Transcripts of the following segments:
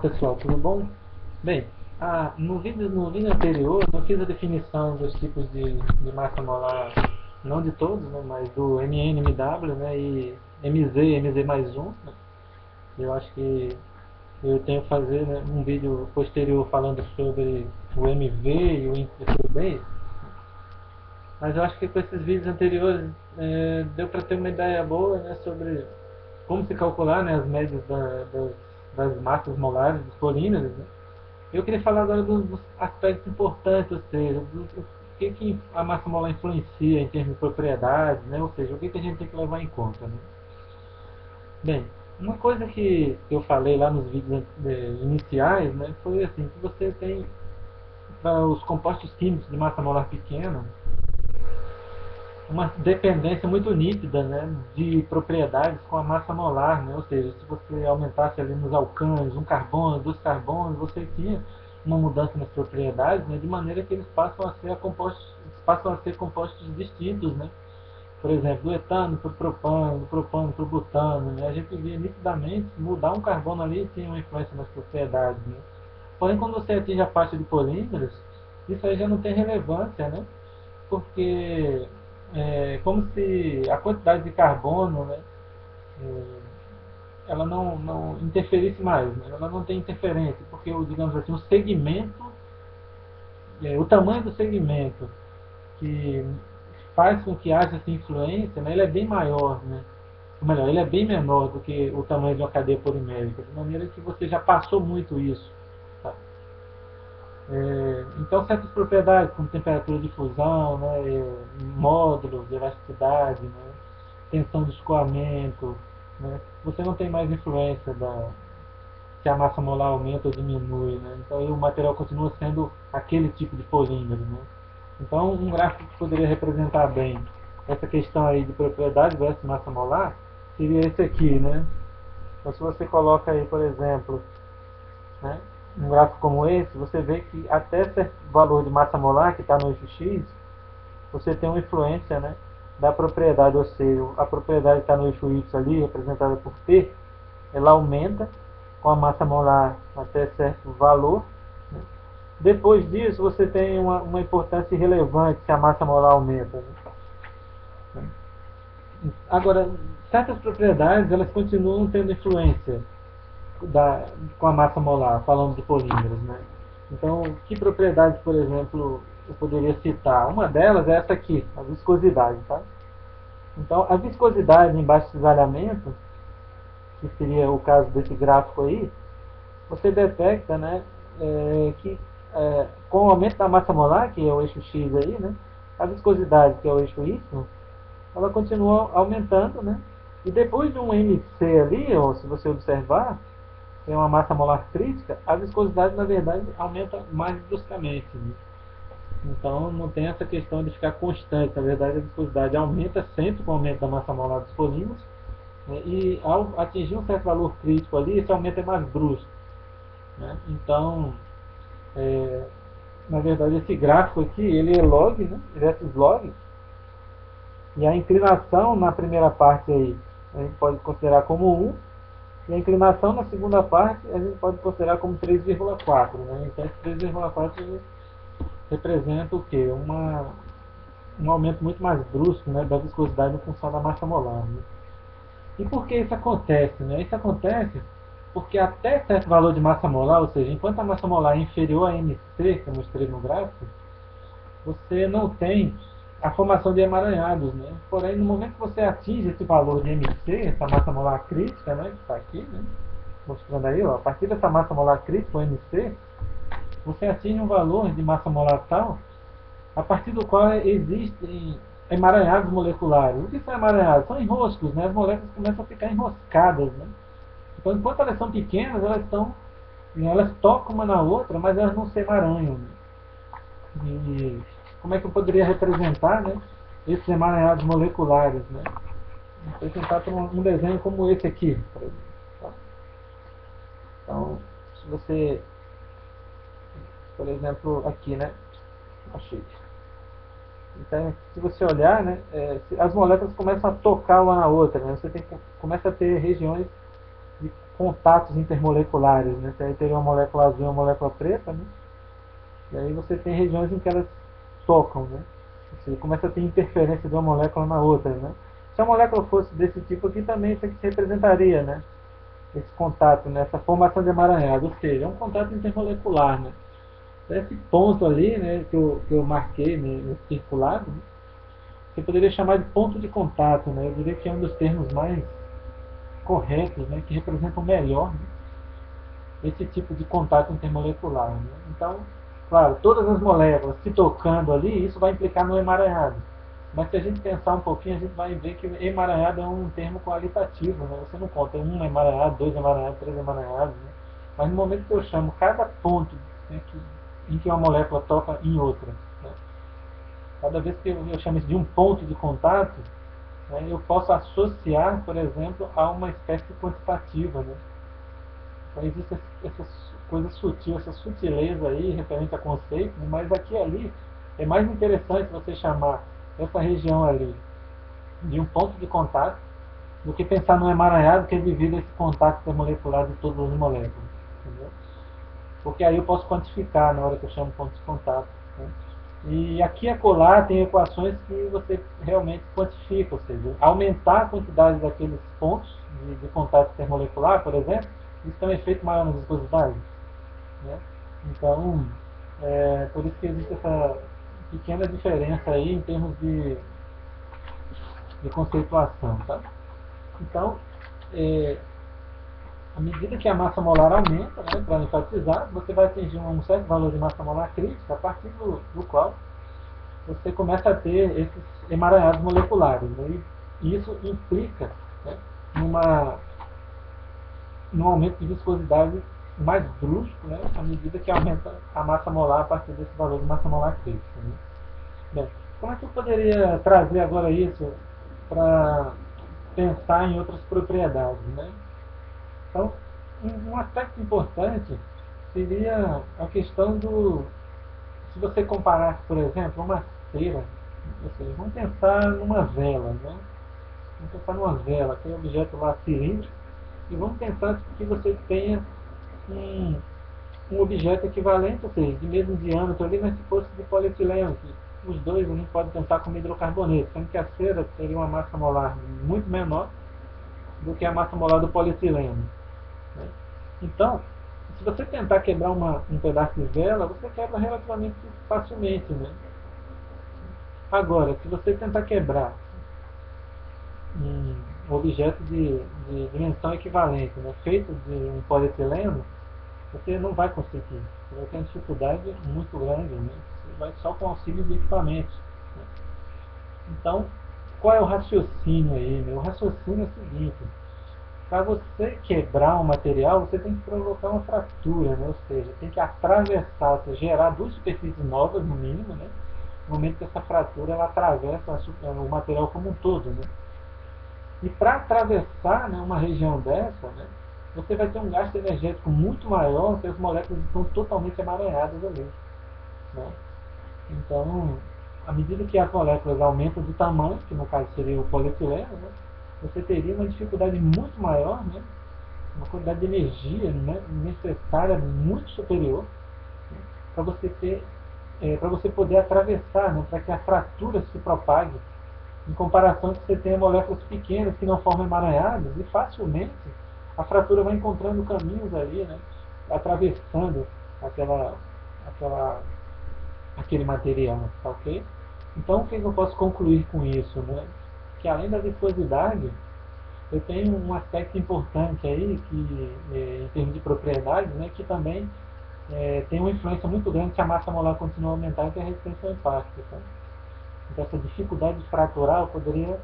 Pessoal, tudo bom? Bem, no vídeo anterior eu fiz a definição dos tipos de massa molar, não de todos, né, mas do Mn, Mw, né, e Mz, Mz mais um, né. Eu acho que eu tenho que fazer, né, um vídeo posterior falando sobre o Mv e o integral base, mas eu acho que com esses vídeos anteriores deu para ter uma ideia boa, né, sobre como se calcular, né, as médias das massas molares dos polímeros, né. Eu queria falar agora dos aspectos importantes, ou seja, do que a massa molar influencia em termos de propriedades, né? Ou seja, o que a gente tem que levar em conta, né? Bem, uma coisa que eu falei lá nos vídeos iniciais, né, foi assim, que você tem para os compostos químicos de massa molar pequena uma dependência muito nítida, né, de propriedades com a massa molar, né? Ou seja, se você aumentasse ali nos alcanos, um carbono, dois carbonos, você tinha uma mudança nas propriedades, né, de maneira que eles passam a ser compostos distintos, né? Por exemplo, do etano para o propano, do propano para o butano, né? A gente via nitidamente mudar um carbono ali tinha uma influência nas propriedades, né? Porém, quando você atinge a faixa de polímeros, isso aí já não tem relevância, né? Porque é como se a quantidade de carbono, né, é, ela não interferisse mais, né? Ela não tem interferência, porque, digamos assim, o segmento, o tamanho do segmento que faz com que haja essa influência, né, ele é bem maior, né? Ou melhor, ele é bem menor do que o tamanho de uma cadeia polimérica, de maneira que você já passou muito isso. Tá? Então, certas propriedades, como temperatura de fusão, né, módulos, elasticidade, né, tensão de escoamento, né, você não tem mais influência se a massa molar aumenta ou diminui. Né, então, o material continua sendo aquele tipo de polímero. Né. Então, um gráfico que poderia representar bem essa questão aí de propriedade versus massa molar seria esse aqui. Né. Então, se você coloca aí, por exemplo, né, um gráfico como esse, você vê que até certo valor de massa molar, que está no eixo X, você tem uma influência, né, da propriedade, ou seja, a propriedade que está no eixo Y ali, representada por T, ela aumenta com a massa molar até certo valor. Né. Depois disso, você tem uma importância irrelevante se a massa molar aumenta. Né. Agora, certas propriedades, elas continuam tendo influência da, com a massa molar, falando de polímeros, né? Então, que propriedades, por exemplo, eu poderia citar? Uma delas é essa aqui, a viscosidade, tá? Então, a viscosidade em baixo cisalhamento, que seria o caso desse gráfico aí, você detecta, né, que com o aumento da massa molar, que é o eixo X aí, né, a viscosidade, que é o eixo Y, ela continua aumentando, né? E depois de um MC ali, ó, se você observar, tem uma massa molar crítica, a viscosidade na verdade aumenta mais bruscamente. Né? Então não tem essa questão de ficar constante. Na verdade a viscosidade aumenta sempre com o aumento da massa molar dos polímeros, né? E ao atingir um certo valor crítico ali, esse aumento é mais brusco. Né? Então, é, na verdade esse gráfico aqui, ele é log, né? Versus log, e a inclinação na primeira parte aí, a gente pode considerar como 1, e a inclinação na segunda parte a gente pode considerar como 3,4. Né? Então esse 3,4 representa o quê? Um aumento muito mais brusco, né, da viscosidade em função da massa molar. Né? E por que isso acontece? Né? Isso acontece porque até certo valor de massa molar, ou seja, enquanto a massa molar é inferior a MC, que eu mostrei no gráfico, você não tem a formação de emaranhados. Né? Porém, no momento que você atinge esse valor de MC, essa massa molar crítica, né, que está aqui, né, mostrando aí, ó, a partir dessa massa molar crítica, o MC, você atinge um valor de massa molar tal, a partir do qual existem emaranhados moleculares. O que são emaranhados? São enroscos, né? As moléculas começam a ficar enroscadas. Né? Então, enquanto elas são pequenas, elas tocam uma na outra, mas elas não se emaranham. Né? E como é que eu poderia representar, né, esses emaranhados moleculares? Né? Vou apresentar por um desenho como esse aqui, por exemplo. Tá? Então, se você, por exemplo, aqui, né? Achei. Então, se você olhar, né, as moléculas começam a tocar uma na outra. Né? Você começa a ter regiões contatos intermoleculares, né? Você aí teria uma molécula azul e uma molécula preta, né? E aí você tem regiões em que elas tocam, né? Você começa a ter interferência de uma molécula na outra, né? Se a molécula fosse desse tipo aqui, também isso aqui representaria, né? Esse contato, né? Essa formação de emaranhado, ou seja, é um contato intermolecular, né? Esse ponto ali, né, que eu marquei, né, no circulado, né, você poderia chamar de ponto de contato, né? Eu diria que é um dos termos mais corretos, né, que representam melhor, né, esse tipo de contato intermolecular, né? Então, claro, todas as moléculas se tocando ali, isso vai implicar no emaranhado. Mas se a gente pensar um pouquinho, a gente vai ver que emaranhado é um termo qualitativo, né? Você não conta um emaranhado, dois emaranhados, três emaranhados, né? Mas no momento que eu chamo cada ponto, né, em que uma molécula toca em outra, né? Cada vez que eu chamo isso de um ponto de contato, né, eu posso associar, por exemplo, a uma espécie quantitativa, né? Então existe essa coisa sutil, essa sutileza aí referente a conceito, né? Mas aqui e ali é mais interessante você chamar essa região ali de um ponto de contato do que pensar no emaranhado que é devido a esse contato intermolecular de todas as moléculas. Entendeu? Porque aí eu posso quantificar na hora que eu chamo ponto de contato. Né? E aqui e acolá tem equações que você realmente quantifica, ou seja, aumentar a quantidade daqueles pontos de contato termolecular, por exemplo, isso tem um efeito maior na viscosidade. Né? Então, por isso que existe essa pequena diferença aí em termos de conceituação. Tá? Então, à medida que a massa molar aumenta, né, para enfatizar, você vai atingir um certo valor de massa molar crítica, a partir do qual você começa a ter esses emaranhados moleculares. Né, e isso implica, né, num aumento de viscosidade mais brusco, né, à medida que aumenta a massa molar a partir desse valor de massa molar crítica. Né. Bem, como é que eu poderia trazer agora isso para pensar em outras propriedades? Né? Então, um aspecto importante seria a questão do... Se você comparasse, por exemplo, uma cera, ou seja, vamos pensar numa vela, né? Vamos pensar numa vela, aquele objeto lá cilíndrico, e vamos pensar que você tenha um, um objeto equivalente, ou seja, de mesmo diâmetro ali, mas se fosse de polietileno, que os dois a gente pode pensar como hidrocarboneto, sendo que a cera teria uma massa molar muito menor do que a massa molar do polietileno. Né? Então, se você tentar quebrar um pedaço de vela, você quebra relativamente facilmente. Né? Agora, se você tentar quebrar um objeto de dimensão equivalente, né, feito de um polietileno, você não vai conseguir. Você vai ter uma dificuldade muito grande. Né? Você vai só com auxílio de equipamentos. Né? Então, qual é o raciocínio aí? Né? O raciocínio é o seguinte: para você quebrar um material, você tem que provocar uma fratura, né? Ou seja, tem que atravessar, ou seja, gerar duas superfícies novas, no mínimo, né? No momento que essa fratura ela atravessa o material como um todo. Né? E para atravessar, né, uma região dessa, né, você vai ter um gasto energético muito maior, porque as moléculas estão totalmente emaranhadas ali. Né? Então, à medida que as moléculas aumentam de tamanho, que no caso seria o polietileno, né, você teria uma dificuldade muito maior, né, uma quantidade de energia, né, necessária muito superior, né, para você ter, para você poder atravessar, né, para que a fratura se propague, em comparação que você tenha moléculas pequenas que não formam emaranhadas e facilmente a fratura vai encontrando caminhos ali, né, atravessando aquela, aquela aquele material, tá ok? Então, o que eu posso concluir com isso? Né? Que além da viscosidade, eu tenho um aspecto importante aí, que, em termos de propriedade, né, que também tem uma influência muito grande se a massa molar continua a aumentar, que é a resistência ao impacto. Tá? Então, essa dificuldade de fraturar eu poderia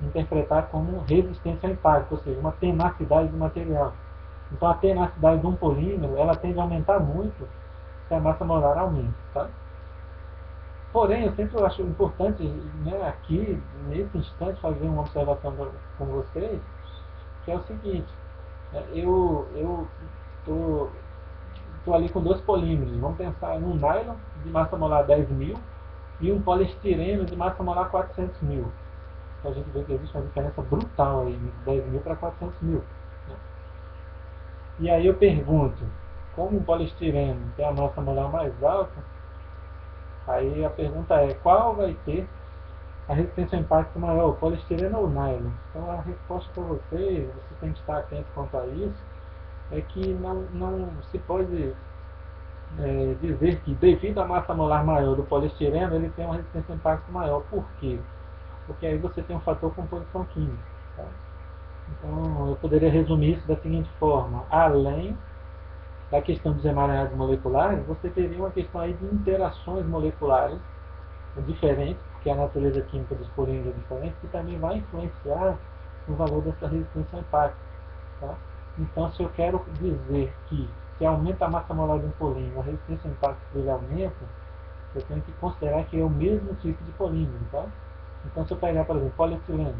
interpretar como resistência ao impacto, ou seja, uma tenacidade do material. Então, a tenacidade de um polímero ela tende a aumentar muito se a massa molar aumenta. Tá? Porém, eu sempre acho importante, né, aqui, nesse instante, fazer uma observação com vocês, que é o seguinte: eu tô ali com dois polímeros. Vamos pensar num nylon de massa molar 10.000 e um poliestireno de massa molar 400.000. Então a gente vê que existe uma diferença brutal aí, de 10.000 para 400.000. Né? E aí eu pergunto, como o poliestireno tem a massa molar mais alta, aí a pergunta é, qual vai ter a resistência ao impacto maior, o poliestireno ou o nylon? Então a resposta para você tem que estar atento quanto a isso, é que não se pode dizer que devido à massa molar maior do poliestireno, ele tem uma resistência ao impacto maior. Por quê? Porque aí você tem um fator composição química. Tá? Então eu poderia resumir isso da seguinte forma, além da questão dos emaranhados moleculares, você teria uma questão aí de interações moleculares diferentes, porque a natureza química dos polímeros é diferente, que também vai influenciar no valor dessa resistência ao impacto. Tá? Então, se eu quero dizer que se aumenta a massa molar de um polímero, a resistência ao impacto dele aumenta, eu tenho que considerar que é o mesmo tipo de polímero. Tá? Então, se eu pegar, por exemplo, polietileno,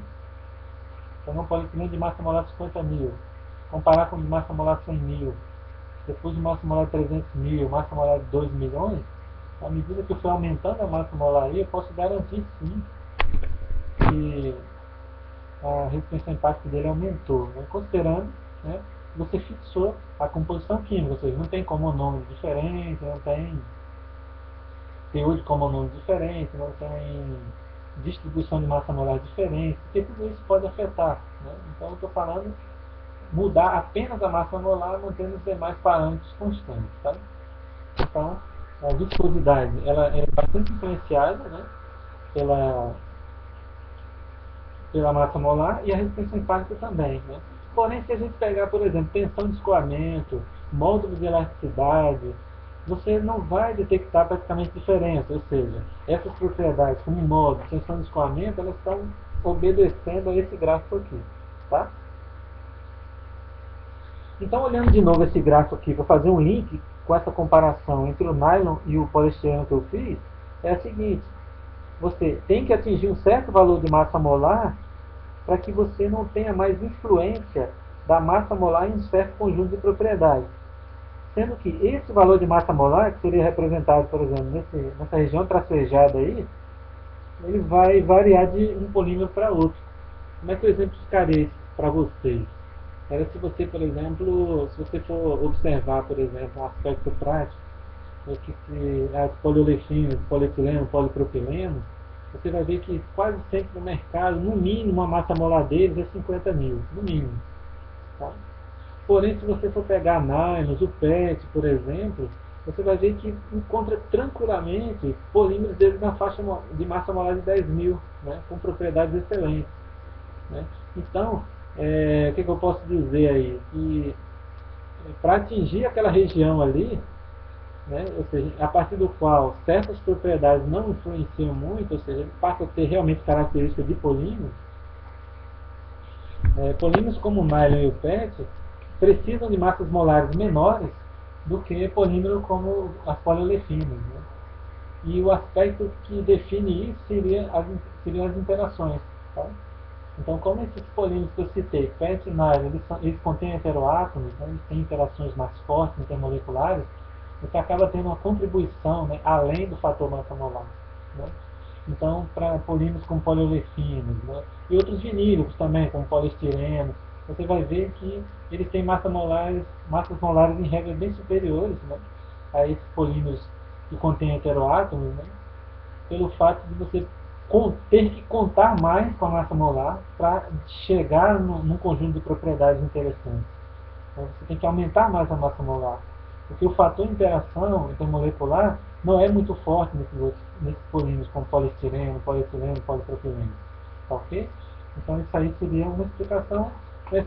então um polietileno de massa molar de 50 mil, comparar com de massa molar de 100 mil, depois de massa molar de 300 mil, massa molar de 2 milhões, à medida que eu for aumentando a massa molar aí, eu posso garantir sim que a resistência ao impacto dele aumentou, né? Considerando, né, que você fixou a composição química, ou seja, não tem comonômero diferente, não tem teor de comonômero diferente, não tem distribuição de massa molar diferente, porque tudo isso pode afetar. Né? Então eu estou falando mudar apenas a massa molar, mantendo os demais parâmetros constantes. Tá? Então, a viscosidade ela é bastante influenciada, né, pela, pela massa molar e a resistência ao impacto também. Né? Porém, se a gente pegar, por exemplo, tensão de escoamento, módulo de elasticidade, você não vai detectar praticamente diferença. Ou seja, essas propriedades, como módulo, tensão de escoamento, elas estão obedecendo a esse gráfico aqui. Tá? Então, olhando de novo esse gráfico aqui para fazer um link com essa comparação entre o nylon e o poliestireno que eu fiz, é a seguinte: você tem que atingir um certo valor de massa molar para que você não tenha mais influência da massa molar em um certo conjunto de propriedades. Sendo que esse valor de massa molar, que seria representado, por exemplo, nessa região tracejada aí, ele vai variar de um polímero para outro. Como é que eu exemplificaria isso para vocês? Era se você, por exemplo, se você for observar, por exemplo, um aspecto prático, é que se as poliolefinas, polietileno, polipropileno, você vai ver que quase sempre no mercado, no mínimo, a massa molar deles é 50 mil, no mínimo. Tá? Porém, se você for pegar nylons, o PET, por exemplo, você vai ver que encontra tranquilamente polímeros deles na faixa de massa molar de 10 mil, né, com propriedades excelentes. Né? Então, o que eu posso dizer aí? Que para atingir aquela região ali, né, ou seja, a partir do qual certas propriedades não influenciam muito, ou seja, ele passa a ter realmente características de polímeros, polímeros como o nylon e o PET precisam de massas molares menores do que polímero como as poliolefinas. Né? E o aspecto que define isso seriam as interações. Tá? Então, como esses polímeros que eu citei, PET e nylon, eles contêm heteroátomos, né, eles têm interações mais fortes intermoleculares, você acaba tendo uma contribuição, né, além do fator massa molar. Né? Então, para polímeros como poliolefinas, né, e outros vinílicos também, como poliestireno, você vai ver que eles têm massas molares em regra bem superiores, né, a esses polímeros que contêm heteroátomos, né, pelo fato de você ter que contar mais com a massa molar para chegar num conjunto de propriedades interessantes. Então, você tem que aumentar mais a massa molar. Porque o fator de interação intermolecular não é muito forte nesses polímeros como poliestireno, polietileno, polipropileno. Tá ok? Então isso aí seria uma explicação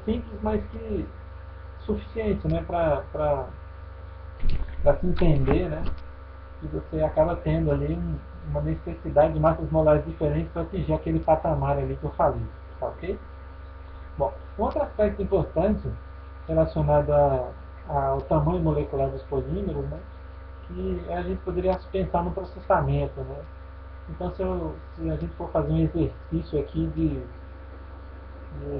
simples, mas que suficiente, né, para se entender, né, que você acaba tendo ali uma necessidade de massas molares diferentes para atingir aquele patamar ali que eu falei. Tá ok? Bom, um outro aspecto importante relacionado ao tamanho molecular dos polímeros, né, que a gente poderia pensar no processamento. Né? Então, se a gente for fazer um exercício aqui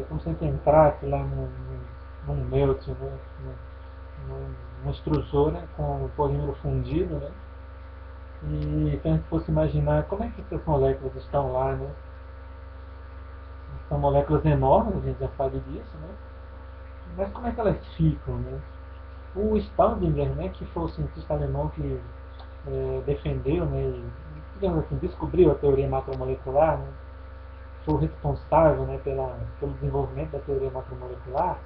como se a gente entrasse lá num melt, né, num extrusor, né, com o polímero fundido, né, e se a gente fosse imaginar como é que essas moléculas estão lá, né, são moléculas enormes, a gente já sabe disso, né, mas como é que elas ficam, né? O Staudinger, né, que foi o cientista alemão que defendeu, né, e, digamos assim, descobriu a teoria macromolecular, né, foi o responsável, né, pelo desenvolvimento da teoria macromolecular.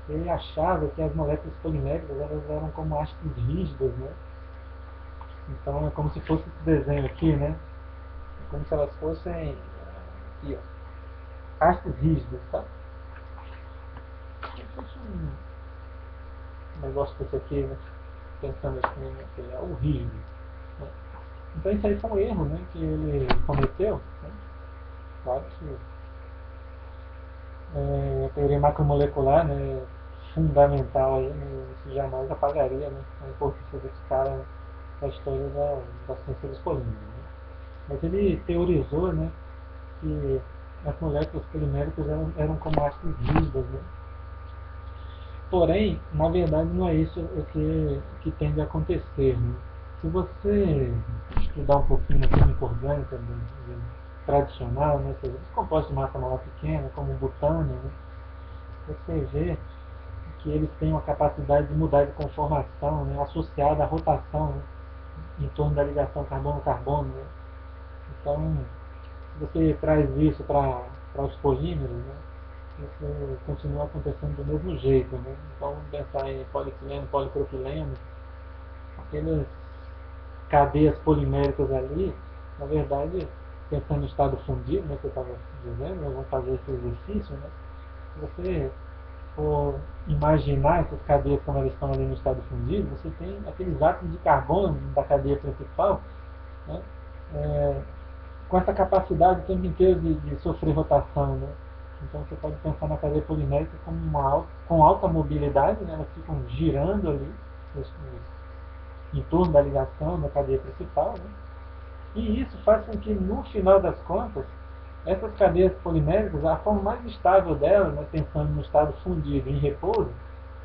Ele achava que as moléculas poliméricas elas eram como hastes rígidas, né? Então é como se fosse esse desenho aqui, né? É como se elas fossem aqui, ó, hastes rígidas, tá? Como se fosse um negócio desse aqui, né? Pensando assim, né? Que é o rígido. Né? Então isso aí foi um erro, né? Que ele cometeu, né? Claro que a teoria macromolecular, né? Fundamental aí, né, isso jamais apagaria, né? A importância desse cara da história da ciência dos polímeros. Né? Mas ele teorizou, né, que as moléculas poliméricas eram como ácidos rígidos. Né? Porém, na verdade, não é isso que tende a acontecer. Né? Se você estudar um pouquinho a química orgânica tradicional, né, seja, os compostos de massa molar pequena, como o butânio, né, você vê que eles têm uma capacidade de mudar de conformação, né, associada à rotação, né, em torno da ligação carbono-carbono. Né? Então, se você traz isso para os polímeros, né, isso continua acontecendo do mesmo jeito. Né? Então, vamos pensar em polietileno, polipropileno, aquelas cadeias poliméricas ali, na verdade, pensando no estado fundido, né, que eu estava dizendo, nós vamos fazer esse exercício, né? Se você for imaginar essas cadeias como elas estão ali no estado fundido, você tem aqueles átomos de carbono da cadeia principal, né, é, com essa capacidade o tempo inteiro de sofrer rotação. Né? Então você pode pensar na cadeia polimérica como com alta mobilidade, né? Elas ficam girando ali em torno da ligação da cadeia principal. Né? E isso faz com que no final das contas essas cadeias poliméricas, a forma mais estável delas, né, pensando no estado fundido em repouso,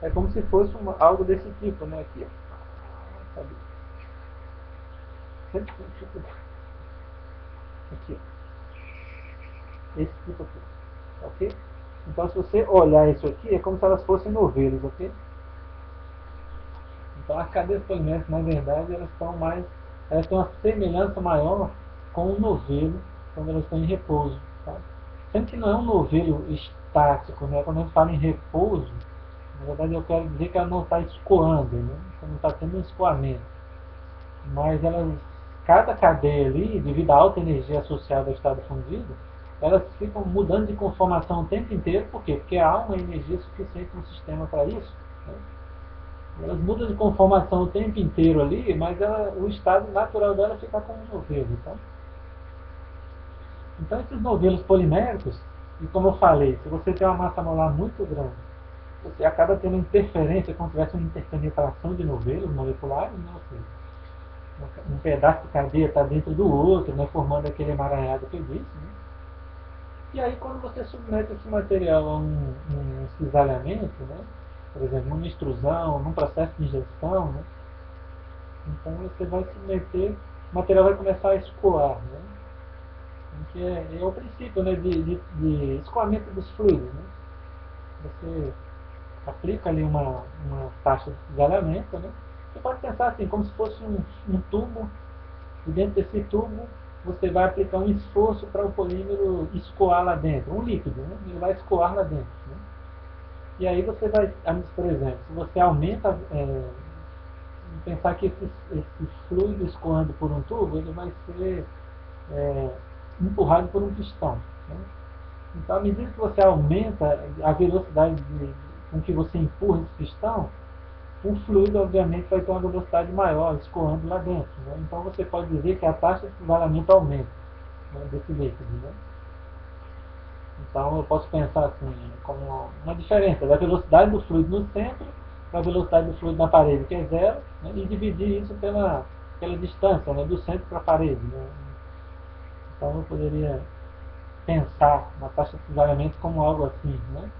é como se fosse algo desse tipo, né, aqui, ó. Sabe? Aqui, ó. Esse tipo aqui, ok? Então, se você olhar isso aqui, é como se elas fossem novelos, ok? Então, as cadeias poliméricas, na verdade, elas têm uma semelhança maior com o novelo quando elas estão em repouso, tá? Sendo que não é um novelo estático, né? Quando a gente fala em repouso, na verdade eu quero dizer que ela não está escoando, né? Então não está tendo um escoamento. Mas cada cadeia ali, devido à alta energia associada ao estado fundido, elas ficam mudando de conformação o tempo inteiro. Por quê? Porque há uma energia suficiente no sistema para isso. Né? Elas mudam de conformação o tempo inteiro ali, mas o estado natural dela fica como um novelo. Tá? Então esses novelos poliméricos, e como eu falei, se você tem uma massa molar muito grande, você acaba tendo interferência, como se tivesse uma interpenetração de novelos moleculares, né? Ou seja, um pedaço de cadeia está dentro do outro, né? Formando aquele emaranhado que eu disse. Né? E aí quando você submete esse material a um cisalhamento, né? Por exemplo, numa extrusão, num processo de injeção, né? Então você vai submeter, o material vai começar a escoar. Né? Que é o princípio, né, de escoamento dos fluidos. Né? Você aplica ali uma taxa de cisalhamento. Né? Você pode pensar assim, como se fosse um tubo, e dentro desse tubo você vai aplicar um esforço para o polímero escoar lá dentro, um líquido, né? Ele vai escoar lá dentro. Né? E aí você vai, por exemplo, se você aumenta, pensar que esse fluido escoando por um tubo, ele vai ser é, empurrado por um pistão. Né? Então, à medida que você aumenta a velocidade com que você empurra esse pistão, o fluido, obviamente, vai ter uma velocidade maior, escoando lá dentro. Né? Então, você pode dizer que a taxa de cisalhamento aumenta, né, desse líquido. Né? Então, eu posso pensar assim, como uma diferença da velocidade do fluido no centro para a velocidade do fluido na parede, que é zero, né? E dividir isso pela distância, né, do centro para a parede. Né? Então, eu poderia pensar na taxa de cisalhamento como algo assim. Né?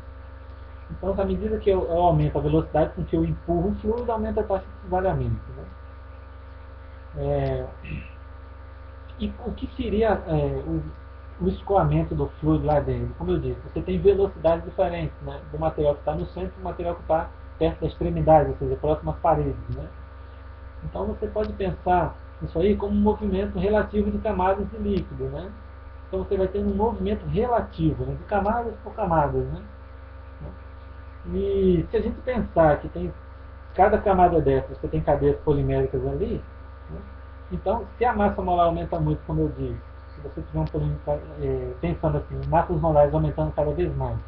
Então, à medida que eu aumento a velocidade com que eu empurro o fluido, aumenta a taxa de cisalhamento. Né? É, e o que seria o escoamento do fluido lá dentro? Como eu disse, você tem velocidades diferentes, né? Do material que está no centro e do material que está perto da extremidade, ou seja, próximo às paredes, né? Então você pode pensar isso aí como um movimento relativo de camadas de líquido, né? Então você vai ter um movimento relativo, né, de camadas por camadas, né? E se a gente pensar que tem cada camada dessas, você tem cadeias poliméricas ali, né? Então se a massa molar aumenta muito, como eu disse, se você tiver pensando assim, massas molares aumentando cada vez mais,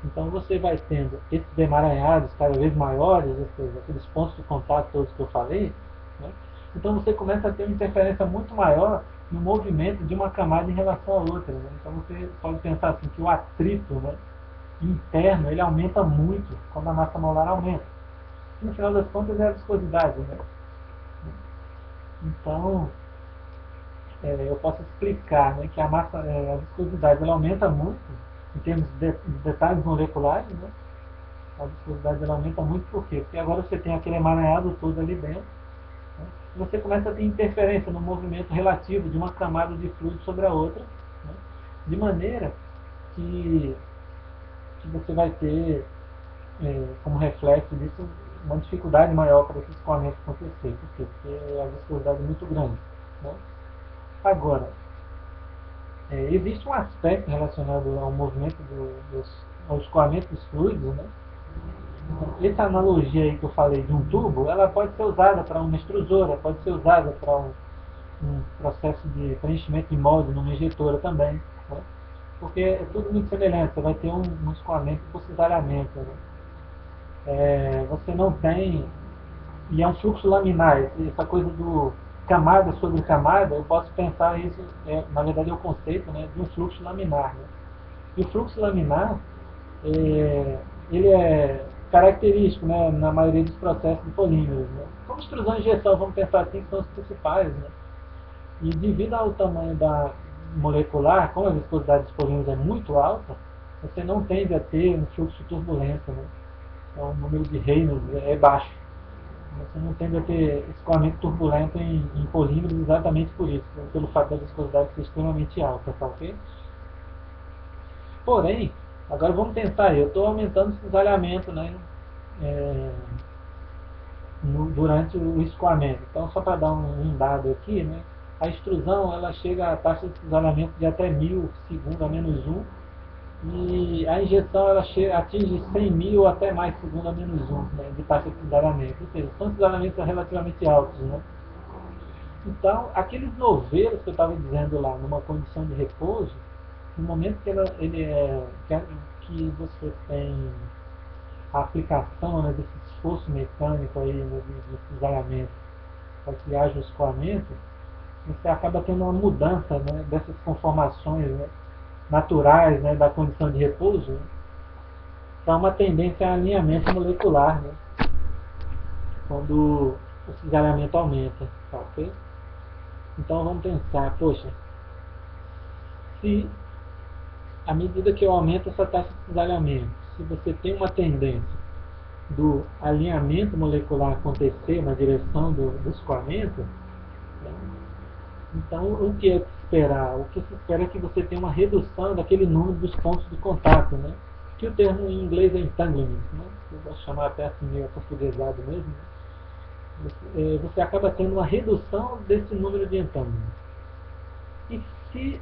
então você vai tendo esses emaranhados cada vez maiores, ou seja, aqueles pontos de contato todos que eu falei, né? Então você começa a ter uma interferência muito maior no movimento de uma camada em relação à outra, né? Então você pode pensar assim, que o atrito, né, interno ele aumenta muito quando a massa molar aumenta. E no final das contas é a viscosidade, né? Então eu posso explicar, né, que a viscosidade ela aumenta muito em termos de detalhes moleculares, né? A viscosidade ela aumenta muito por quê? Porque agora você tem aquele emaranhado todo ali dentro, né? E você começa a ter interferência no movimento relativo de uma camada de fluido sobre a outra, né? De maneira que você vai ter como reflexo disso uma dificuldade maior para esse escoamento acontecer. Por quê? Porque a viscosidade é muito grande, né? Agora, existe um aspecto relacionado ao movimento ao escoamento dos fluidos, né? Essa analogia aí que eu falei de um tubo, ela pode ser usada para uma extrusora, pode ser usada para um processo de preenchimento de molde numa injetora também, né? Porque é tudo muito semelhante, você vai ter um escoamento por cisalhamento, né? Você não tem, e é um fluxo laminar, essa coisa do camada sobre camada, eu posso pensar isso, na verdade é o conceito, né, de um fluxo laminar, né? E o fluxo laminar, ele é característico, né, na maioria dos processos de polímeros, né? Como extrusão e injeção, vamos pensar assim, que são os principais, né? E devido ao tamanho da molecular, como a viscosidade dos polímeros é muito alta, você não tende a ter um fluxo de turbulência, né? Então o número de Reynolds é baixo. Você não tende a ter escoamento turbulento em polímeros exatamente por isso, pelo fato da viscosidade ser extremamente alta, tá ok? Porém, agora vamos pensar aí, eu estou aumentando o cisalhamento, né, durante o escoamento. Então, só para dar um dado aqui, né, a extrusão ela chega a taxa de cisalhamento de até 1000 segundo a menos 1, e a injeção ela atinge 100.000 ou até mais segundo a menos 1, né, de taxa de cisalhamento. Ou seja, são cisalhamentos relativamente altos, né? Então, aqueles novelos que eu estava dizendo lá, numa condição de repouso, no momento que você tem a aplicação, né, desse esforço mecânico aí, né, de cisalhamento, para que haja o escoamento, você acaba tendo uma mudança, né, dessas conformações, né, naturais, né, da condição de repouso, né, para uma tendência a alinhamento molecular, né, quando o cisalhamento aumenta, tá, ok? Então vamos pensar, poxa, se à medida que eu aumento essa taxa de cisalhamento, se você tem uma tendência do alinhamento molecular acontecer na direção do escoamento, né, então o que é que esperar? O que se espera é que você tenha uma redução daquele número dos pontos de contato, né? Que o termo em inglês é entanglement, né? Eu vou chamar até assim meio aportuguesado mesmo, né? Você acaba tendo uma redução desse número de entanglements. E se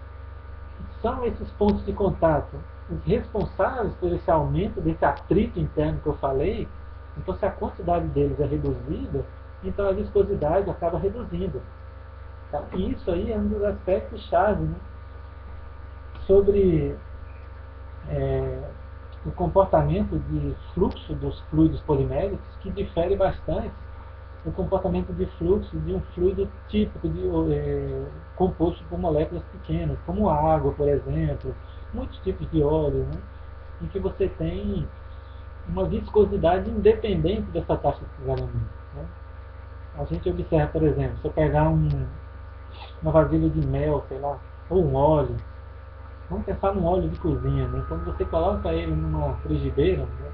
são esses pontos de contato os responsáveis por esse aumento desse atrito interno que eu falei, então se a quantidade deles é reduzida, então a viscosidade acaba reduzindo. Tá? E isso aí é um dos aspectos chave, né, sobre o comportamento de fluxo dos fluidos poliméricos, que difere bastante do comportamento de fluxo de um fluido típico composto por moléculas pequenas, como a água, por exemplo, muitos tipos de óleo, né, em que você tem uma viscosidade independente dessa taxa de cisalhamento, né? A gente observa, por exemplo, se eu pegar uma vasilha de mel, sei lá, ou um óleo, vamos pensar num óleo de cozinha, né? Quando você coloca ele numa frigideira, né,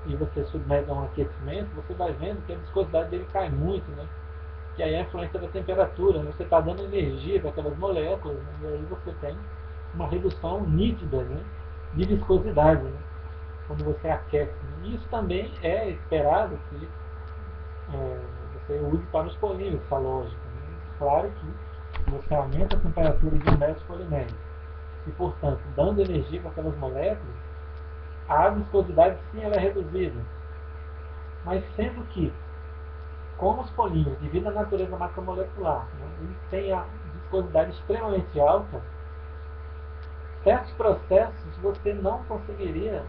e você submete a um aquecimento, você vai vendo que a viscosidade dele cai muito, né? Que aí é a influência da temperatura, né? Você está dando energia para aquelas moléculas, né? E aí você tem uma redução nítida, né, de viscosidade, né? quando você aquece. E isso também é esperado que você use para os polímeros halógenos. Né? Claro que você aumenta a temperatura de um método polimérico e, portanto, dando energia para aquelas moléculas, a viscosidade sim ela é reduzida. Mas sendo que, como os polímeros, devido à natureza macromolecular, né, eles têm a viscosidade extremamente alta, certos processos você não conseguiria,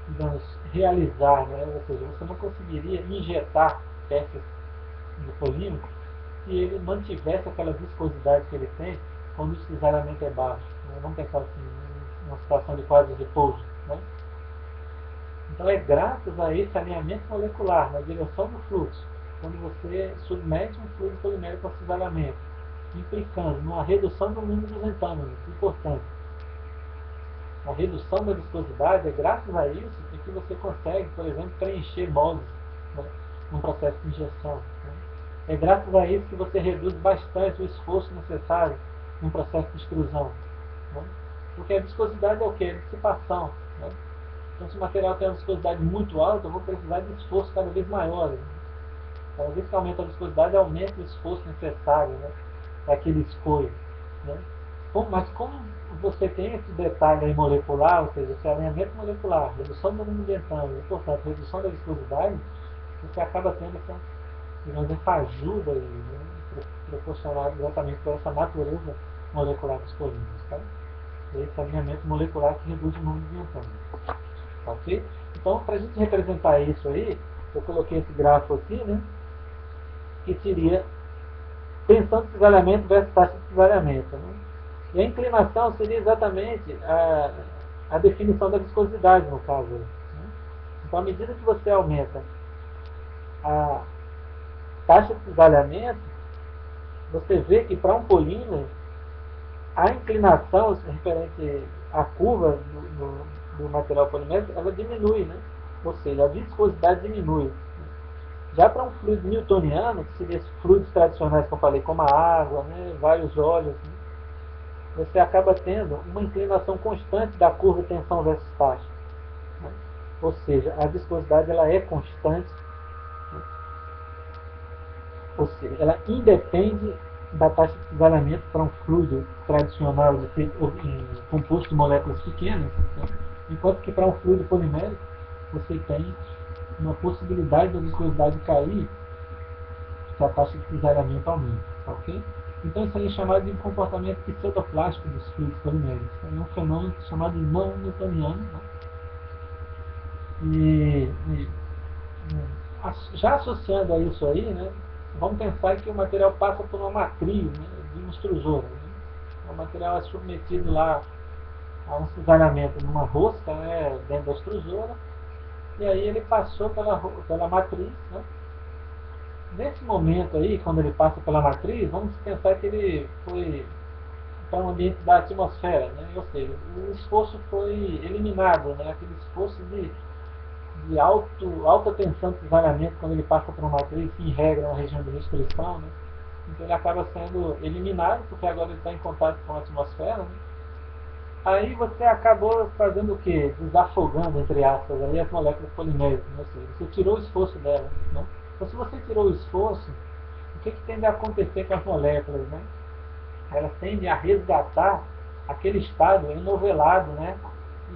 digamos, realizar, né? Ou seja, você não conseguiria injetar peças do polímero se ele mantivesse aquela viscosidade que ele tem quando o deslizamento é baixo. Né? Vamos pensar assim, numa situação de quase repouso. Né? Então é graças a esse alinhamento molecular na direção do fluxo, quando você submete um fluido polimérico ao cisalhamento, implicando numa redução do número dos entâmeros, importante. A redução da viscosidade é graças a isso que você consegue, por exemplo, preencher moldes, né, num processo de injeção. Né? É graças a isso que você reduz bastante o esforço necessário num processo de extrusão. Né? Porque a viscosidade é o quê? É dissipação. Né? Então, se o material tem uma viscosidade muito alta, eu vou precisar de esforço cada vez maior. Né? Cada vez que aumenta a viscosidade, aumenta o esforço necessário, né, para que ele escoe. Né? Mas como você tem esse detalhe aí molecular, ou seja, esse alinhamento molecular, redução do número de entâmeros e, portanto, redução da viscosidade, você acaba tendo essa, digamos, essa ajuda aí, né, proporcionada exatamente por essa natureza molecular dos polímeros. Tá? Esse alinhamento molecular que reduz o número de entâmeros. Ok? Então, para a gente representar isso aí, eu coloquei esse gráfico aqui, né, que seria tensão de cisalhamento versus taxa de cisalhamento. Né? E a inclinação seria exatamente a definição da viscosidade, no caso. Né? Então, à medida que você aumenta a taxa de cisalhamento, você vê que para um polímero, a inclinação referente à curva do material polimérico, ela diminui, né? Ou seja, a viscosidade diminui. Já para um fluido newtoniano, que seria esses fluidos tradicionais que eu falei, como a água, né, vários óleos, né, você acaba tendo uma inclinação constante da curva tensão versus taxa. Né? Ou seja, a viscosidade ela é constante, né? Ou seja, ela independe da taxa de cisalhamento para um fluido tradicional composto de moléculas pequenas, né? Enquanto que para um fluido polimérico você tem uma possibilidade da viscosidade cair se a taxa de cisalhamento aumenta. Ok? Então isso aí é chamado de comportamento pseudoplástico dos fluidos poliméricos. É um fenômeno chamado de não newtoniano. Né? Já associando a isso aí, né, vamos pensar que o material passa por uma matriz, né, de uma extrusora. Né? O material é submetido lá a um cisalhamento numa rosca, né, dentro da extrusora, e aí ele passou pela matriz. Né? Nesse momento aí, quando ele passa pela matriz, vamos pensar que ele foi para o ambiente da atmosfera, né? Ou seja, o esforço foi eliminado, né? Aquele esforço de alta tensão de cisalhamento, quando ele passa por uma matriz, que em regra é uma região de restrição, né? Então ele acaba sendo eliminado, porque agora ele está em contato com a atmosfera. Né? Aí você acabou fazendo o quê? Desafogando, entre aspas, aí as moléculas poliméricas, né? Ou seja, você tirou o esforço delas. Né? Então, se você tirou o esforço, o que tende a acontecer com as moléculas? Né? Elas tendem a resgatar aquele estado enovelado, né?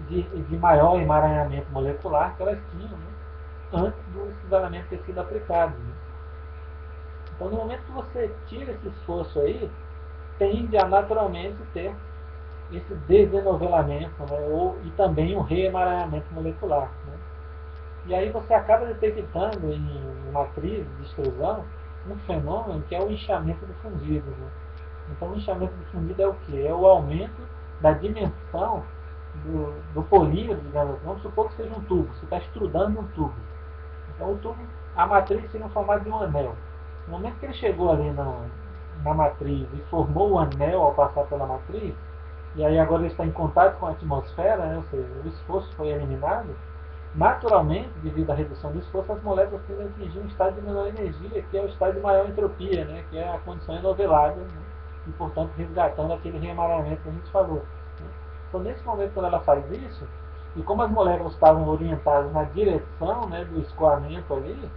de maior emaranhamento molecular que elas tinham, né? Antes do cisalhamento ter sido aplicado. Né? Então, no momento que você tira esse esforço aí, tende a naturalmente ter esse desenovelamento, né? E também um reemaranhamento molecular. Né? E aí você acaba detectando em matriz de extrusão um fenômeno que é o inchamento do fundido. Né? Então o inchamento do fundido é o que? É o aumento da dimensão do polímero, digamos assim. Vamos supor que seja um tubo, você está extrudando um tubo. Então o tubo, a matriz seria no formato de um anel. No momento que ele chegou ali na matriz e formou o anel ao passar pela matriz, e aí agora ele está em contato com a atmosfera, né? Ou seja, o esforço foi eliminado, naturalmente, devido à redução do esforço, as moléculas tendem a atingir um estado de menor energia, que é o estado de maior entropia, né? Que é a condição enovelada, né? E, portanto, resgatando aquele reemaranhamento que a gente falou. Né? Então, nesse momento, quando ela faz isso, E como as moléculas estavam orientadas na direção, né, do escoamento ali,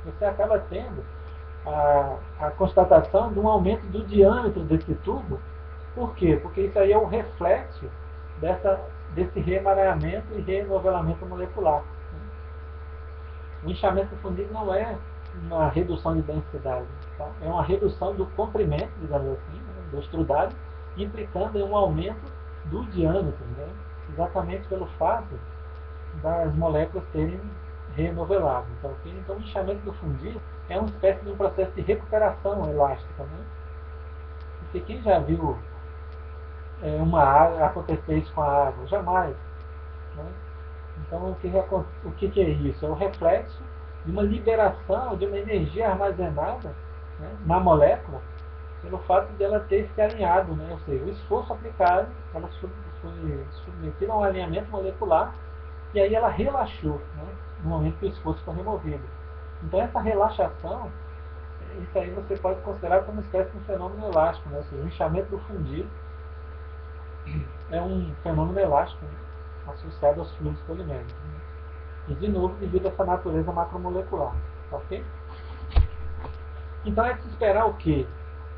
você acaba tendo a constatação de um aumento do diâmetro desse tubo. Por quê? Porque isso aí é o reflexo desse reemaranhamento e renovelamento molecular. O inchamento fundido não é uma redução de densidade, tá? É uma redução do comprimento, digamos assim, né, do extrudado, implicando em um aumento do diâmetro, né? Exatamente pelo fato das moléculas terem renovelado. Então o inchamento do fundido é uma espécie de um processo de recuperação elástica. Né? Porque quem já viu acontecer isso com a água? Jamais. Né? Então o que é isso? É o reflexo de uma liberação de uma energia armazenada, né, na molécula pelo fato dela ter se alinhado, né? Ou seja, o esforço aplicado, ela foi submetida a um alinhamento molecular e aí ela relaxou, né, no momento que o esforço foi removido. Então essa relaxação, isso aí você pode considerar como uma espécie de um fenômeno elástico, né? Ou seja, o inchamento do fundido é um fenômeno elástico, né, associado aos fluidos poliméricos. Né? E de novo devido a essa natureza macromolecular. Ok? Então é de se esperar o quê?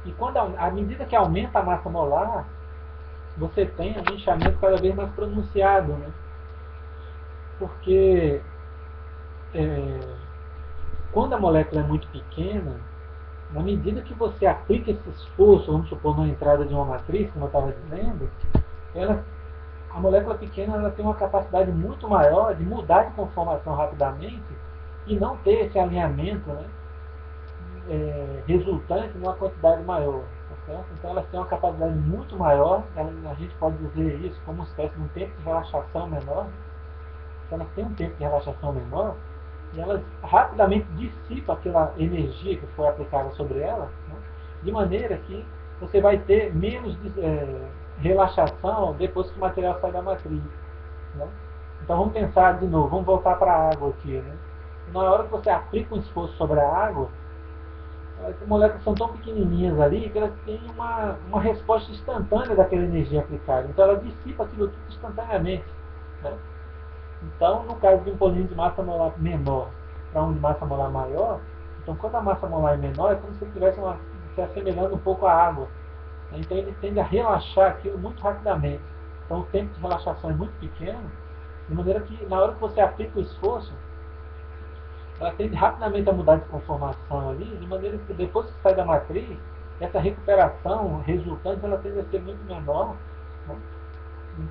E quando, à medida que aumenta a massa molar, você tem um inchamento cada vez mais pronunciado. Né? Porque quando a molécula é muito pequena, na medida que você aplica esse esforço, vamos supor, na entrada de uma matriz, como eu estava dizendo, a molécula pequena ela tem uma capacidade muito maior de mudar de conformação rapidamente e não ter esse alinhamento, né, resultante numa quantidade maior. Tá certo? Então elas têm uma capacidade muito maior, a gente pode dizer isso como uma espécie de um tempo de relaxação menor. Então elas têm um tempo de relaxação menor e elas rapidamente dissipam aquela energia que foi aplicada sobre ela, né, de maneira que você vai ter menos relaxação depois que o material sai da matriz. Né? Então vamos pensar de novo, vamos voltar para a água aqui. Né? Na hora que você aplica um esforço sobre a água, as moléculas são tão pequenininhas ali que elas têm uma resposta instantânea daquela energia aplicada. Então ela dissipa aquilo tudo instantaneamente. Né? Então, no caso de um polímero de massa molar menor para um de massa molar maior, então quando a massa molar é menor, é como se ele estivesse se assemelhando um pouco à água. Então ele tende a relaxar aquilo muito rapidamente. Então o tempo de relaxação é muito pequeno, de maneira que na hora que você aplica o esforço, ela tende rapidamente a mudar de conformação ali, de maneira que depois que sai da matriz, essa recuperação resultante ela tende a ser muito menor, né?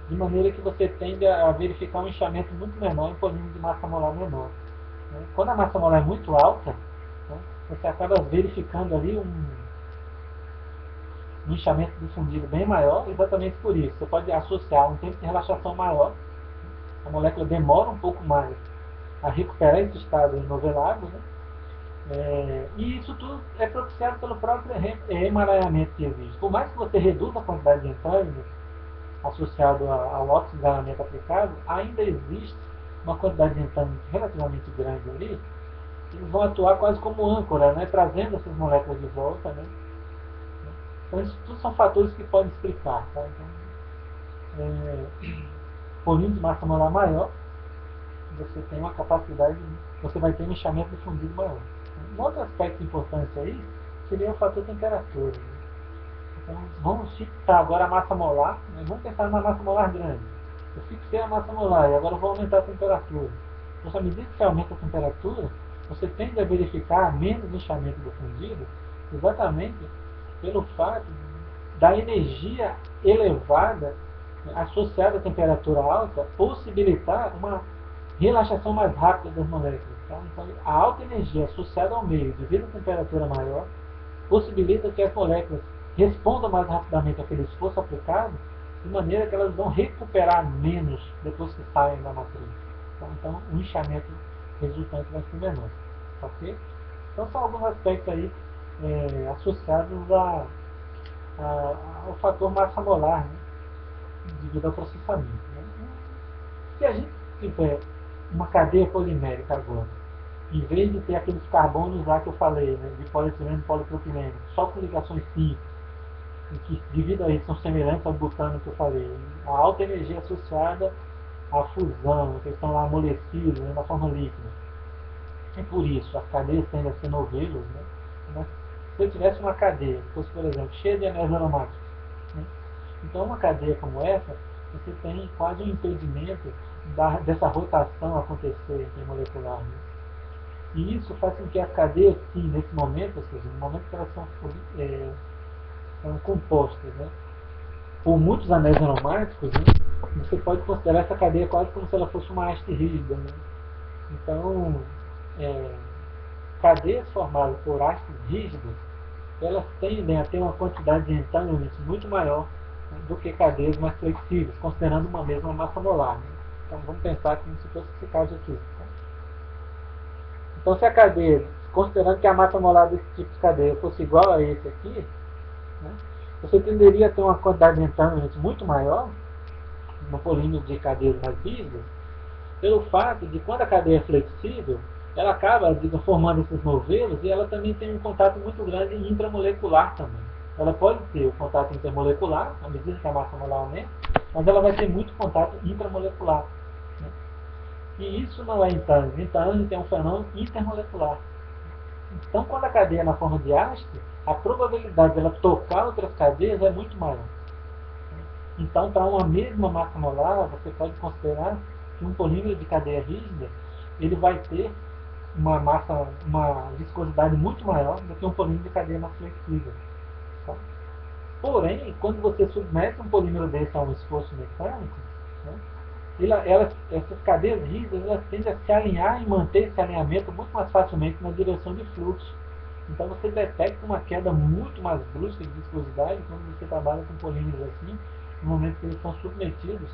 De maneira que você tende a verificar um inchamento muito menor em polímero de massa molar menor. Né? Quando a massa molar é muito alta, né, você acaba verificando ali um inchamento difundido bem maior, exatamente por isso. Você pode associar um tempo de relaxação maior, a molécula demora um pouco mais a recuperar esse estado enovelado, né? E isso tudo é propiciado pelo próprio emaranhamento que existe. Por mais que você reduza a quantidade de entrâmios associado ao oxigenamento aplicado, ainda existe uma quantidade de entrâmios relativamente grande ali, que eles vão atuar quase como âncora, né? Trazendo essas moléculas de volta, né? Então, isso tudo são fatores que podem explicar. Tá? Então, polímero de massa molar maior, você tem uma capacidade, você vai ter um inchamento difundido maior. Um outro aspecto importante aí seria o fator temperatura. Né? Então, vamos fixar agora a massa molar, né? Vamos pensar numa massa molar grande. Eu fixei a massa molar e agora eu vou aumentar a temperatura. Então, à medida que você aumenta a temperatura, você tende a verificar menos inchamento do fundido, exatamente pelo fato da energia elevada, né, associada à temperatura alta, possibilitar uma relaxação mais rápida das moléculas. Tá? Então, a alta energia associada ao meio, devido à temperatura maior, possibilita que as moléculas respondam mais rapidamente àquele esforço aplicado, de maneira que elas vão recuperar menos depois que saem da matriz. Tá? Então, o inchamento resultante vai ser menor. Ok? Então, são alguns aspectos aí associados ao fator massa molar, né, devido ao processamento. Né? Se a gente tiver uma cadeia polimérica agora, em vez de ter aqueles carbonos lá que eu falei, né, de polietileno e polipropileno, só com ligações simples, e que devido a isso são semelhantes ao butano que eu falei, a alta energia associada a fusão, que estão lá amolecidos, né, na forma líquida. E por isso, as cadeias tendem a ser novelos, né? Mas se eu tivesse uma cadeia, que fosse, por exemplo, cheia de anéis aromáticos, né? Então, uma cadeia como essa, você tem quase um impedimento dessa rotação acontecer intermolecular. Né? E isso faz com que as cadeias, sim, nesse momento, ou seja, no momento que elas são compostas, né, por muitos anéis aromáticos, né, você pode considerar essa cadeia quase como se ela fosse uma haste rígida. Né? Então, é, cadeias formadas por hastes rígidas, elas tendem a ter uma quantidade de entanglements muito maior, né, do que cadeias mais flexíveis, considerando uma mesma massa molar. Né? Então vamos pensar como se fosse esse caso aqui. Tá? Então se a cadeia, considerando que a massa molar desse tipo de cadeia fosse igual a esse aqui, né, você tenderia a ter uma quantidade de entanglements muito maior no polímero de cadeias mais rígidas, pelo fato de quando a cadeia é flexível, ela acaba formando esses novelos e ela também tem um contato muito grande intramolecular também. Ela pode ter o contato intermolecular, à medida que a massa molar aumenta, mas ela vai ter muito contato intramolecular. Né? E isso não é entanglement. Entanglement é um fenômeno intermolecular. Então, quando a cadeia é na forma de haste, a probabilidade dela tocar outras cadeias é muito maior. Então, para uma mesma massa molar, você pode considerar que um polímero de cadeia rígida ele vai ter uma viscosidade muito maior do que um polímero de cadeia mais flexível. Tá? Porém, quando você submete um polímero desse a um esforço mecânico, né, essas cadeias rígidas elas tendem a se alinhar e manter esse alinhamento muito mais facilmente na direção de fluxo. Então você detecta uma queda muito mais brusca de viscosidade quando você trabalha com polímeros assim, no momento que eles são submetidos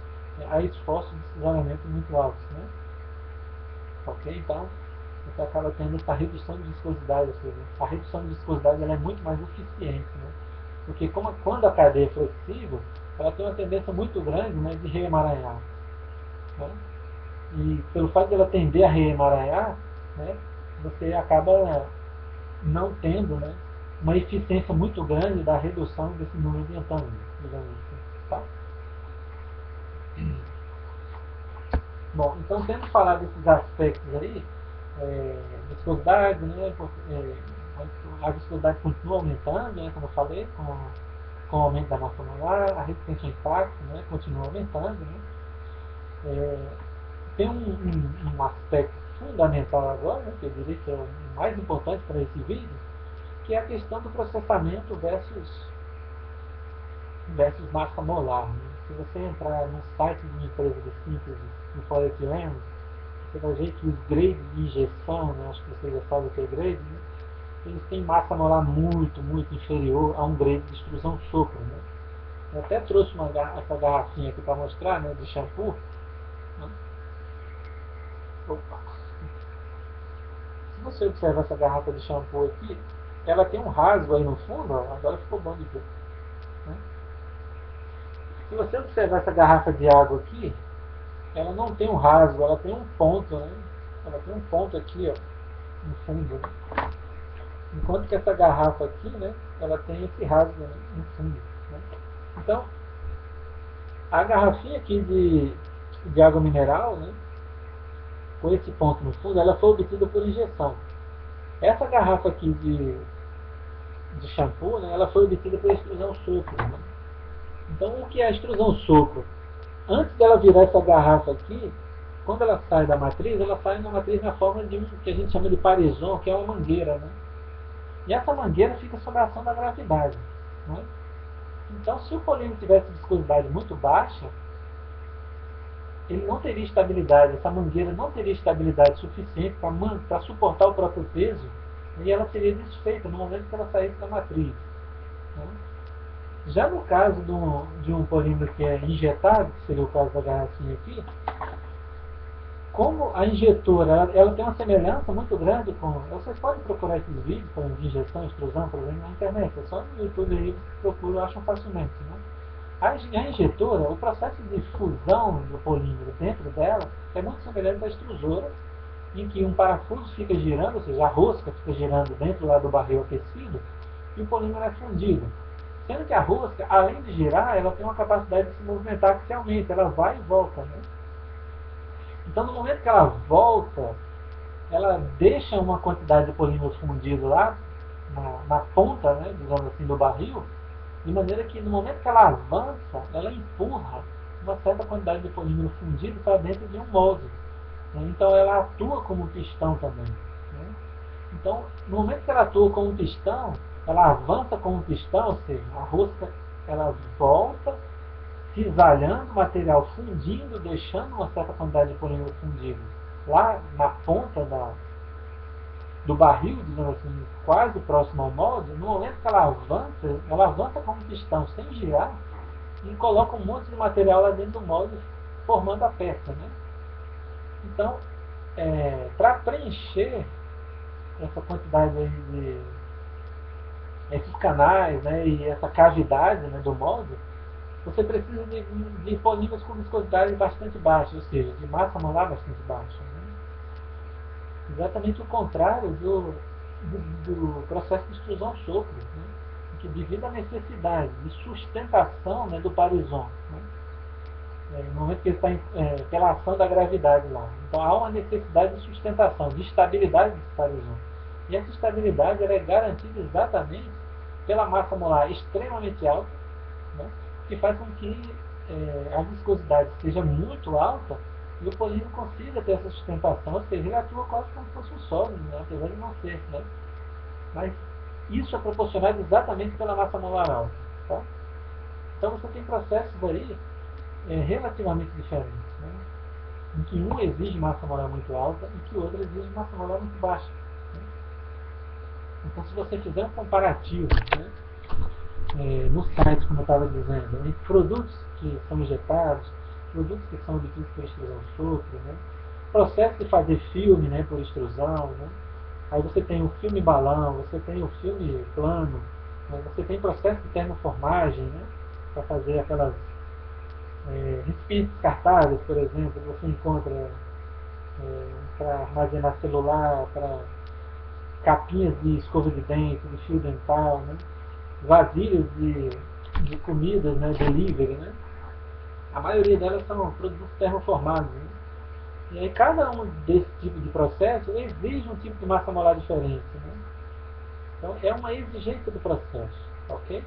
a esforços de cisalhamento muito altos. Né? Ok? Então, você acaba tendo essa redução de viscosidade, ou seja, a redução de viscosidade ela é muito mais eficiente. Né? Porque quando a cadeia é flexível, ela tem uma tendência muito grande, né, de reemaranhar. Né? E pelo fato de ela tender a reemaranhar, né, você acaba não tendo, né, uma eficiência muito grande da redução desse número de entanglements, digamos assim. Tá? Bom, então tendo falado desses aspectos aí, viscosidade, né, a viscosidade continua aumentando, né, como eu falei, com o aumento da massa molar, a resistência ao impacto, né, continua aumentando. Né, tem um aspecto fundamental agora, né, que eu diria que é o mais importante para esse vídeo, que é a questão do processamento versus massa molar. Né? Se você entrar no site de uma empresa de síntese no polietileno, você vai ver que os grades de injeção, né, acho que você já sabe o que é grade, né, eles têm massa molar muito, muito inferior a um grade de extrusão sopro. Né? Eu até trouxe essa garrafinha aqui para mostrar, né, de shampoo. Né? Opa. Se você observar essa garrafa de shampoo aqui, ela tem um rasgo aí no fundo, ó, agora ficou bom de ver. Né? Se você observar essa garrafa de água aqui, ela não tem um rasgo, ela tem um ponto, né? Ela tem um ponto aqui, ó, no fundo. Né? Enquanto que essa garrafa aqui, né, ela tem esse rasgo, né, no fundo. Né? Então, a garrafinha aqui de água mineral, né, com esse ponto no fundo, ela foi obtida por injeção. Essa garrafa aqui de shampoo, né, ela foi obtida por extrusão sopro. Né? Então, o que é a extrusão sopro? Antes dela virar essa garrafa aqui, quando ela sai da matriz, ela sai na matriz na forma de um que a gente chama de parison, que é uma mangueira. Né? E essa mangueira fica sob a ação da gravidade. Né? Então, se o polímero tivesse viscosidade muito baixa, ele não teria estabilidade, essa mangueira não teria estabilidade suficiente para suportar o próprio peso, e ela seria desfeita no momento que ela saísse da matriz. Né? Já no caso de um polímero que é injetado, que seria o caso da garrafinha aqui, como a injetora ela tem uma semelhança muito grande com. Vocês podem procurar esses vídeos de injeção, extrusão, por exemplo, na internet. É só no YouTube aí que procuram, acham facilmente. Né? A injetora, o processo de fusão do polímero dentro dela é muito semelhante à extrusora, em que um parafuso fica girando, ou seja, a rosca fica girando dentro lá do barril aquecido, e o polímero é fundido. Sendo que a rosca, além de girar, ela tem uma capacidade de se movimentar axialmente, ela vai e volta. Né? Então, no momento que ela volta, ela deixa uma quantidade de polímero fundido lá na ponta, né, digamos assim, do barril, de maneira que no momento que ela avança, ela empurra uma certa quantidade de polímero fundido para dentro de um molde. Né? Então ela atua como um pistão também. Né? Então, no momento que ela atua como um pistão, ela avança como um pistão, ou seja, a rosca ela volta, cisalhando o material, fundindo, deixando uma certa quantidade de polímero fundido lá na ponta do barril, digamos assim, quase próximo ao molde. No momento que ela avança como um pistão sem girar e coloca um monte de material lá dentro do molde, formando a peça. Né? Então, para preencher essa quantidade aí de esses canais, né, e essa cavidade, né, do molde, você precisa de polímeros com viscosidade bastante baixa, ou seja, de massa molar bastante baixa. Né? Exatamente o contrário do processo de extrusão-sopro, né? Que devido à necessidade de sustentação, né, do parizon, né? No momento que ele está pela ação da gravidade lá. Então há uma necessidade de sustentação, de estabilidade desse parizon. E essa estabilidade ela é garantida exatamente pela massa molar extremamente alta, né, que faz com que a viscosidade seja muito alta e o polímero consiga ter essa sustentação, ou seja, ele atua quase como se fosse um sólido, né, apesar de não ser. Né? Mas isso é proporcionado exatamente pela massa molar alta. Tá? Então você tem processos aí relativamente diferentes, né? Em que um exige massa molar muito alta e que o outro exige massa molar muito baixa. Né? Então se você fizer um comparativo, né, no site, como eu estava dizendo, entre produtos que são injetados, produtos que são obtidos por extrusão sopro, né, processo de fazer filme, né, por extrusão, né, aí você tem o filme balão, você tem o filme plano, né, você tem processo de termoformagem, né, para fazer aquelas recipientes descartáveis, por exemplo, você encontra para armazenar celular, para capinhas de escova de dente, de fio dental, né, vasilhas de comidas, né, delivery, né? A maioria delas são produtos termoformados. Né? E aí cada um desses tipos de processo exige um tipo de massa molar diferente. Né? Então é uma exigência do processo. Ok?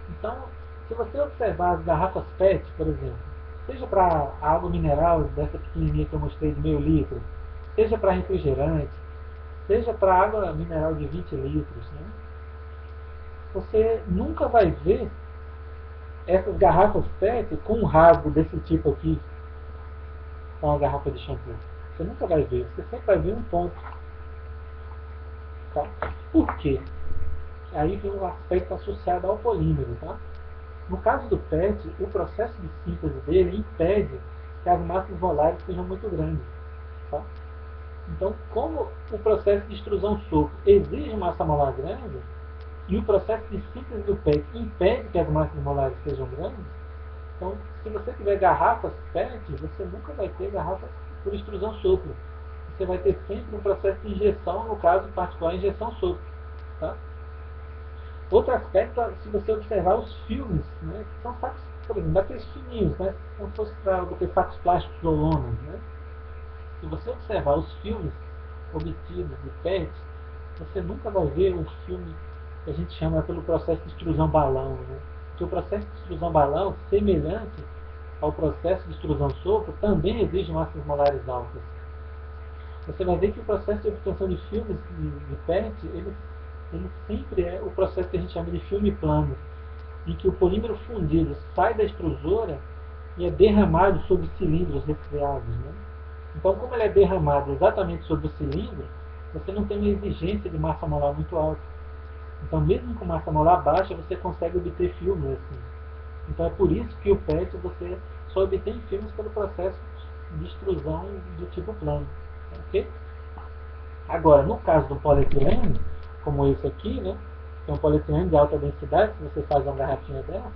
Então, se você observar as garrafas PET, por exemplo, seja para água mineral dessa pequenininha que eu mostrei de meio litro, seja para refrigerante, seja para água mineral de 20 litros, né? Você nunca vai ver essas garrafas PET com um rasgo desse tipo aqui, com uma garrafa de shampoo. Você nunca vai ver, você sempre vai ver um ponto. Tá? Por quê? Aí vem um aspecto associado ao polímero. Tá? No caso do PET, o processo de síntese dele impede que as massas molares sejam muito grandes. Tá? Então, como o processo de extrusão sopro exige massa molar grande, e o processo de síntese do PET impede que as massas molares sejam grandes, então, se você tiver garrafas PET, você nunca vai ter garrafas por extrusão sopro. Você vai ter sempre um processo de injeção, no caso particular, injeção sopro. Tá? Outro aspecto, se você observar os filmes, né, que são sacos, por exemplo, daqueles fininhos, né, como se fosse para obter sacos plásticos ou lonas. Né? Se você observar os filmes obtidos de PET, você nunca vai ver um filme que a gente chama pelo processo de extrusão balão. Né? Porque o processo de extrusão balão, semelhante ao processo de extrusão sopro, também exige massas molares altas. Você vai ver que o processo de obtenção de filmes de PET, ele sempre é o processo que a gente chama de filme plano, em que o polímero fundido sai da extrusora e é derramado sobre cilindros resfriados. Né? Então, como ele é derramado exatamente sobre o cilindro, você não tem uma exigência de massa molar muito alta. Então, mesmo com massa molar baixa, você consegue obter filmes assim. Então, é por isso que o PET você só obtém filmes pelo processo de extrusão do tipo plano. Okay? Agora, no caso do polietileno, como esse aqui, né, que é um polietileno de alta densidade, se você faz uma garrafinha dessa,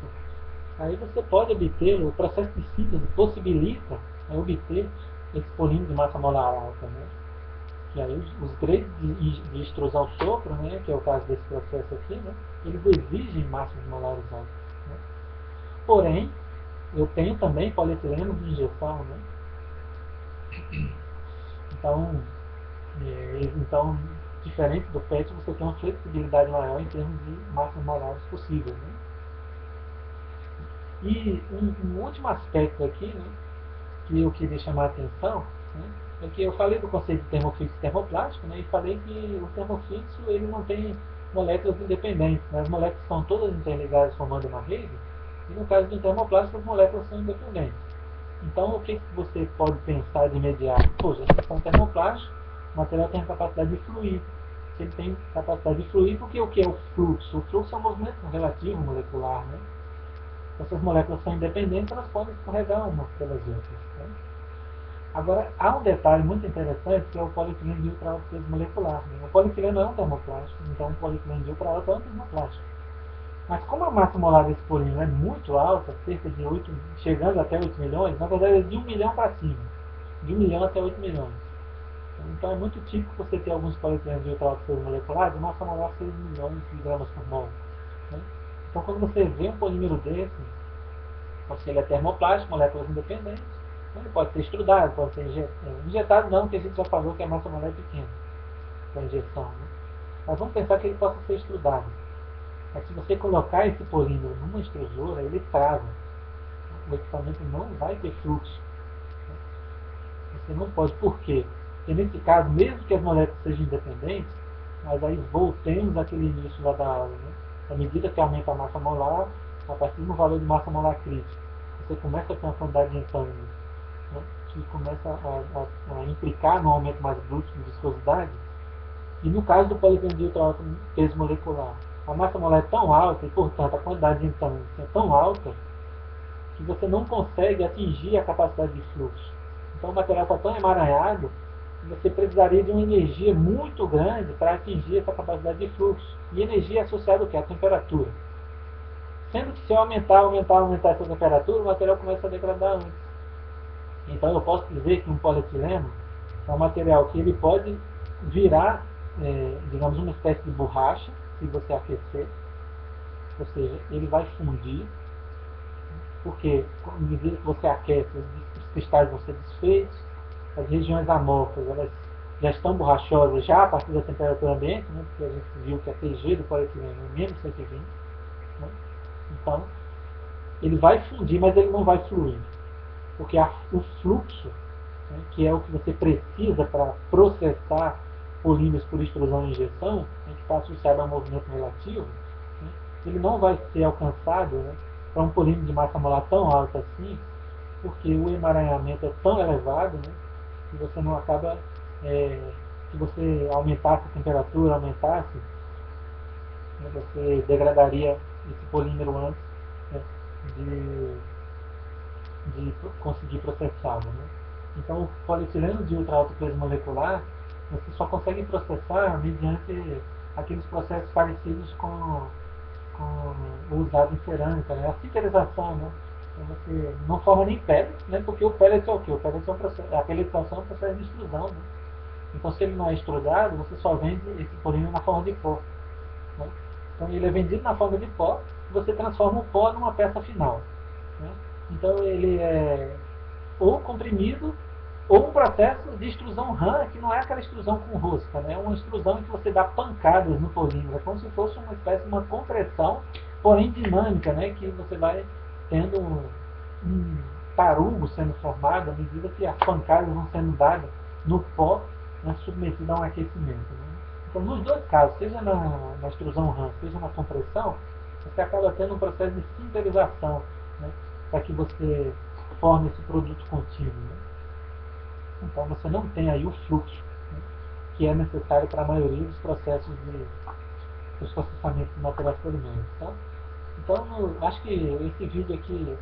aí você pode obter, o processo de síntese possibilita, né, obter esse polímero de massa molar alta. Né? E aí os grades de extrusão sopro, né, que é o caso desse processo aqui, né, eles exigem massas molares altas. Né? Porém, eu tenho também polietileno de injeção. Né? Então, então, diferente do PET, você tem uma flexibilidade maior em termos de massas molares possíveis, né? E um último aspecto aqui, né, que eu queria chamar a atenção, né, é que eu falei do conceito de termofixo e termoplástico, né, e falei que o termofixo ele não tem moléculas independentes, né, as moléculas são todas interligadas formando uma rede, e no caso do termoplástico as moléculas são independentes. Então o que você pode pensar de imediato? Poxa, se for um termoplástico, o material tem a capacidade de fluir. Se ele tem capacidade de fluir, porque o que é o fluxo? O fluxo é um movimento relativo molecular, né? Essas moléculas são independentes, elas podem escorregar umas pelas outras. Né? Agora, há um detalhe muito interessante que é o polietileno de ultra-alto peso molecular. Né? O polietileno é um termoplástico, então o polietileno de ultra-alto é um termoplástico. Mas como a massa molar desse polímero é muito alta, cerca de 8, chegando até 8 milhões, na verdade é de 1 milhão para cima. De 1 milhão até 8 milhões. Então é muito típico você ter alguns polietilenos de ultra-alto peso molecular de massa molar 6 milhões de gramas por mol. Né? Então quando você vê um polímero desse, pode ser ele é termoplástico, moléculas independentes, ele pode ser extrudado, pode ser injetado não, porque a gente já falou que a massa molar é pequena para injeção. Né? Mas vamos pensar que ele possa ser extrudado. Mas se você colocar esse polímero numa extrusora, ele trava. O equipamento não vai ter fluxo. Você não pode. Por quê? Porque nesse caso, mesmo que as moléculas sejam independentes, mas aí voltemos àquele início lá da aula. Né? À medida que aumenta a massa molar, a partir do valor de massa molar crítico, você começa a ter uma quantidade de entânios, né? Que começa a implicar no aumento mais brusco de viscosidade. E no caso do polietileno de ultra-alto peso molecular, a massa molar é tão alta e, portanto, a quantidade de entânios é tão alta que você não consegue atingir a capacidade de fluxo. Então o material está tão emaranhado que você precisaria de uma energia muito grande para atingir essa capacidade de fluxo. E energia é associada ao que? À temperatura. Sendo que se eu aumentar essa temperatura, o material começa a degradar antes. Então eu posso dizer que um polietileno é um material que ele pode virar, digamos, uma espécie de borracha, se você aquecer. Ou seja, ele vai fundir, porque à medida que você aquece, os cristais vão ser desfeitos, as regiões amorfas elas já estão borrachosas já a partir da temperatura ambiente, né, porque a gente viu que a TG do polietileno é menos 120. Né, então, ele vai fundir, mas ele não vai fluir, porque o fluxo, né, que é o que você precisa para processar polímeros por extrusão e injeção, né, que está associado ao movimento relativo, né, ele não vai ser alcançado, né, para um polímero de massa molar tão alta assim, porque o emaranhamento é tão elevado, né, que você não acaba, se você aumentasse a temperatura, aumentasse, né, você degradaria esse polímero antes, né, de, de conseguir processá-lo. Né? Então, o polietileno de ultra alto peso molecular, você só consegue processar mediante aqueles processos parecidos com o usado em cerâmica, né? A sinterização, né? Então você não forma nem pellet, né? Porque o pellet é o quê? O pellet é um processo, a pelletização é um processo de extrusão, né? Então se ele não é extrudado, você só vende esse polímero na forma de pó. Né? Então ele é vendido na forma de pó e você transforma o pó numa peça final. Né? Então ele é ou comprimido ou um processo de extrusão RAM, que não é aquela extrusão com rosca, né? É uma extrusão em que você dá pancadas no polímero, é como se fosse uma espécie de uma compressão, porém dinâmica, né? Que você vai tendo um tarugo sendo formado à medida que as pancadas vão sendo dadas no pó, né? Submetido a um aquecimento. Né? Então, nos dois casos, seja na extrusão RAM, seja na compressão, você acaba tendo um processo de sinterização, né? Para que você forme esse produto contínuo. Né? Então você não tem aí o fluxo, né, que é necessário para a maioria dos processos dos processamentos de materiais poliméricos. Tá? Então eu acho que esse vídeo aqui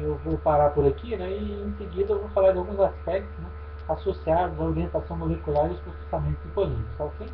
eu vou parar por aqui, né, e em seguida eu vou falar de alguns aspectos, né, associados à orientação molecular e aos processamentos de polímeros. Tá ok?